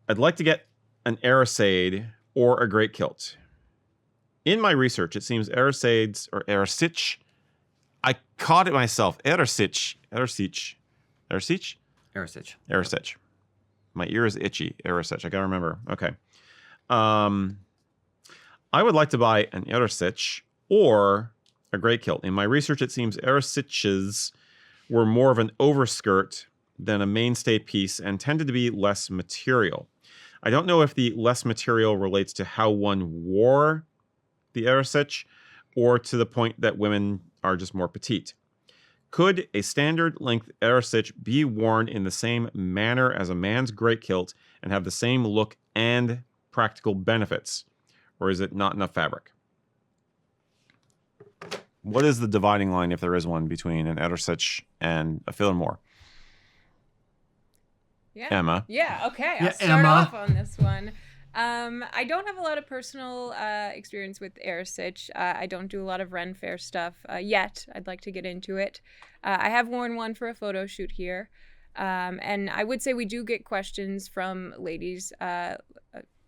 I'd like to get an Earasaid or a great kilt. In my research, it seems Earasaids or airasaidh. I caught it myself. Airasaidh. My ear is itchy. Airasaidh. I gotta remember. Okay. I would like to buy an Earasaidh or a great kilt. In my research, it seems Earasaidhs were more of an overskirt than a mainstay piece and tended to be less material. I don't know if the less material relates to how one wore the Earasaidh or to the point that women are just more petite. Could a standard length Earasaidh be worn in the same manner as a man's great kilt and have the same look and practical benefits? Or is it not enough fabric? What is the dividing line, if there is one, between an Earasaidh and a Philomore? Yeah. Emma. Yeah, okay. I'll start off on this one. I don't have a lot of personal experience with Earasaidh. I don't do a lot of renfair stuff yet. I'd like to get into it. I have worn one for a photo shoot here. And I would say we do get questions from ladies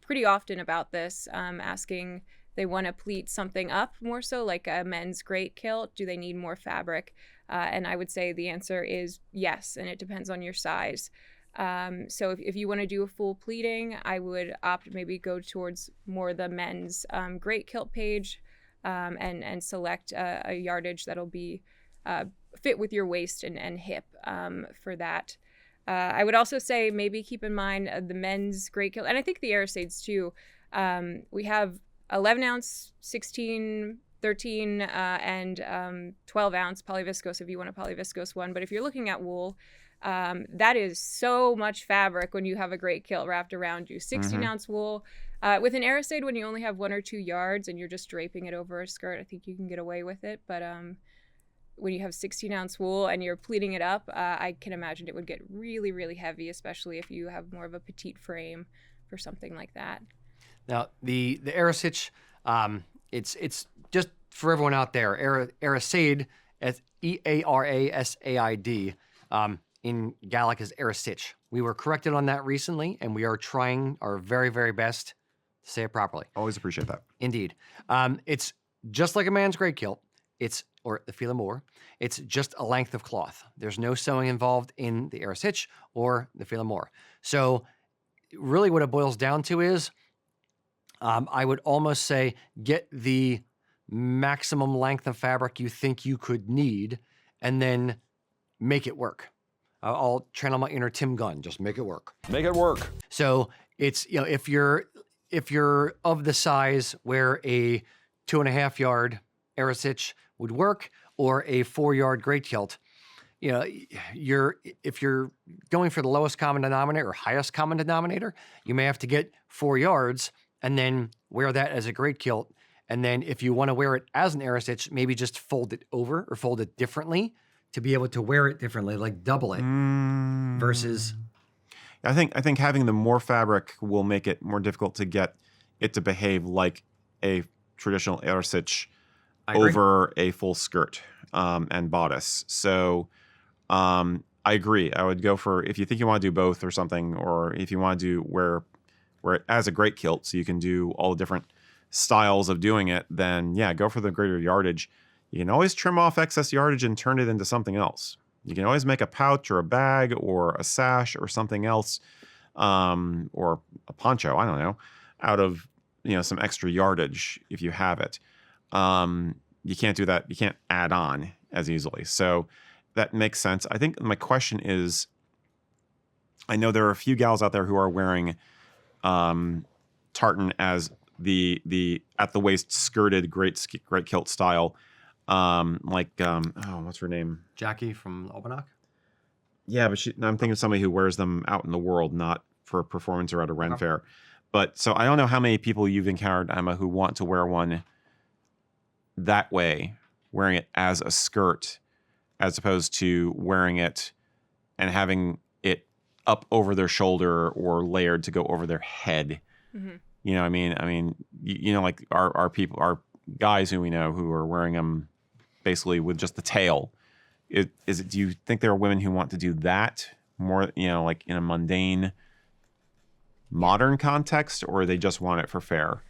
pretty often about this, asking they want to pleat something up more so, like a men's great kilt. Do they need more fabric? And I would say the answer is yes, and it depends on your size. So if you want to do a full pleating, I would opt maybe go towards more the men's great kilt page and select a yardage that'll be fit with your waist and hip for that. I would also say maybe keep in mind the men's great kilt, and I think the Earasaids too. We have 11 ounce, 16, 13, and 12 ounce polyviscose if you want a polyviscose one. But if you're looking at wool, that is so much fabric when you have a great kilt wrapped around you. 16 ounce wool. With an Earasaid, when you only have 1 or 2 yards and you're just draping it over a skirt, I think you can get away with it. But when you have 16 ounce wool and you're pleating it up, I can imagine it would get really, really heavy, especially if you have more of a petite frame for something like that. Now, the Earasaidh, it's just for everyone out there, Earasaid, Earasaid, in Gaelic is Earasaidh. We were corrected on that recently, and we are trying our very, very best to say it properly. Always appreciate that. Indeed. It's just like a man's great kilt. Or the Philomore. It's just a length of cloth. There's no sewing involved in the Earasaidh or the Philomore. So really what it boils down to is, I would almost say get the maximum length of fabric you think you could need and then make it work. I'll channel my inner Tim Gunn, just make it work. Make it work. So it's, if you're of the size where a 2.5 yard Earasaidh would work, or a 4-yard great kilt, if you're going for the lowest common denominator or highest common denominator, you may have to get 4 yards and then wear that as a great kilt. And then if you want to wear it as an Earasaidh, maybe just fold it over or fold it differently to be able to wear it differently, like double it versus. I think having the more fabric will make it more difficult to get it to behave like a traditional Earasaidh over a full skirt and bodice. So I agree. I would go for, if you think you want to do both or something, or if you want to do wear it as a great kilt so you can do all the different styles of doing it, then yeah, go for the greater yardage. You can always trim off excess yardage and turn it into something else. You can always make a pouch or a bag or a sash or something else, or a poncho, I don't know, out of some extra yardage if you have it. You can't do that. You can't add on as easily. So that makes sense. I think my question is, I know there are a few gals out there who are wearing tartan as the at the waist skirted great kilt style. What's her name? Jackie from Albanach? Yeah, but I'm thinking of somebody who wears them out in the world, not for a performance or at a Ren fair. But so I don't know how many people you've encountered, Emma, who want to wear one that way, wearing it as a skirt, as opposed to wearing it and having it up over their shoulder or layered to go over their head. Mm-hmm. You know what I mean? Like our people, our guys who we know who are wearing them basically with just the tail. Do you think there are women who want to do that more, like in a mundane modern context, or they just want it for fair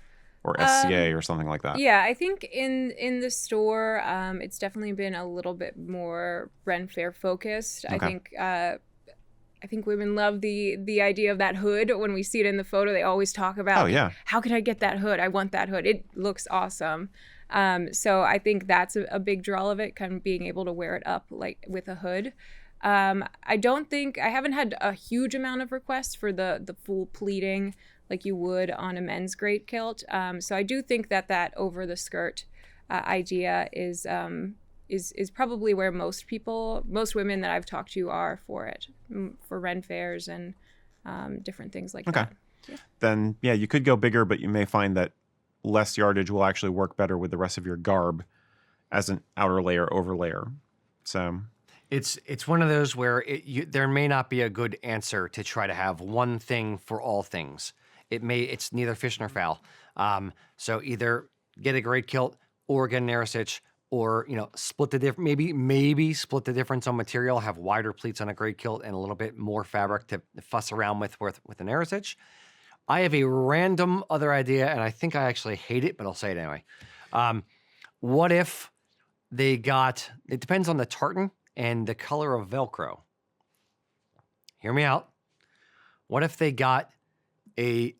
or SCA or something like that? Yeah, I think in the store, it's definitely been a little bit more renfair focused. Okay. I think women love the idea of that hood. When we see it in the photo, they always talk about, Oh, yeah. how can I get that hood? I want that hood. It looks awesome. So I think that's a big draw of it, kind of being able to wear it up like with a hood. I haven't had a huge amount of requests for the full pleating like you would on a men's great kilt. So I do think that over the skirt idea is probably where most women that I've talked to are for it, for renfairs and different things like that. Yeah. Then, yeah, you could go bigger, but you may find that less yardage will actually work better with the rest of your garb as an outer layer over layer. So it's one of those where there may not be a good answer to try to have one thing for all things. It's neither fish nor fowl. So either get a great kilt or get an airasaid, or split the difference. Maybe split the difference on material. Have wider pleats on a great kilt and a little bit more fabric to fuss around with an airasaid. I have a random other idea, and I think I actually hate it, but I'll say it anyway. What if they got? It depends on the tartan and the color of Velcro. Hear me out. What if they got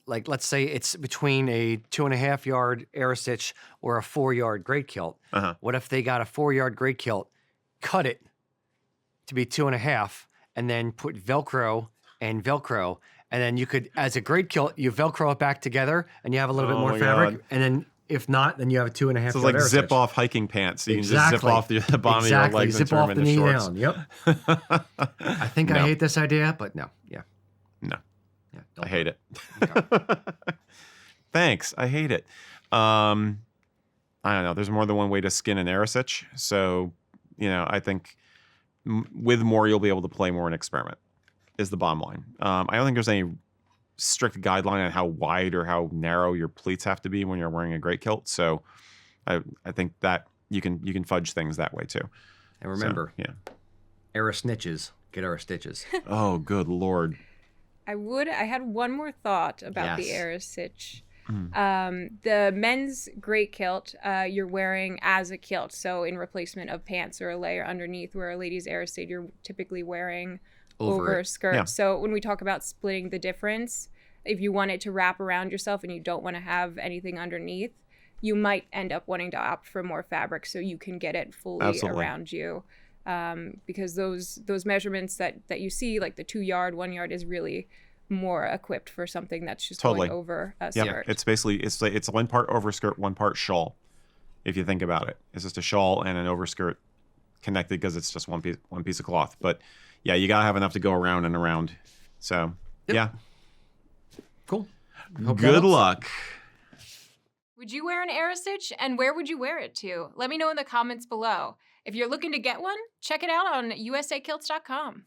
let's say it's between a 2.5 yard airasaid or a 4 yard great kilt. What if they got a 4 yard great kilt, cut it to be 2.5, and then put Velcro, and then you could, as a great kilt, you Velcro it back together, and you have a little bit more fabric, and then if not, then you have a 2.5 so yard it's like airasaid. zip off hiking pants. So you can just zip off the bottom of your legs Zip and turn off them the into knee shorts. down. Yep. I think I No. hate this idea, but no. Yeah. No. Yeah. I hate it. Okay. Thanks. I hate it. I don't know. There's more than one way to skin an airasaid. So, I think with more, you'll be able to play more and experiment is the bottom line. I don't think there's any strict guideline on how wide or how narrow your pleats have to be when you're wearing a great kilt. So I think that you can fudge things that way too. And remember, So, yeah. Snitches get stitches. Oh, good Lord. I had one more thought about the Yes. airasaid. The men's great kilt you're wearing as a kilt, so in replacement of pants or a layer underneath, where a lady's airasaid you're typically wearing over a skirt. Yeah. So when we talk about splitting the difference, if you want it to wrap around yourself and you don't want to have anything underneath, you might end up wanting to opt for more fabric so you can get it fully Absolutely. around you. Because those measurements that you see, like the 2 yard, 1 yard, is really more equipped for something that's just Totally. going over a Yeah. skirt. It's basically, it's one part overskirt, one part shawl. If you think about it, it's just a shawl and an overskirt connected because it's just one piece of cloth. But yeah, you gotta have enough to go around and around. So yeah, Cool. Hope that good helps. luck. Would you wear an airasaid, and where would you wear it to? Let me know in the comments below. If you're looking to get one, check it out on usakilts.com.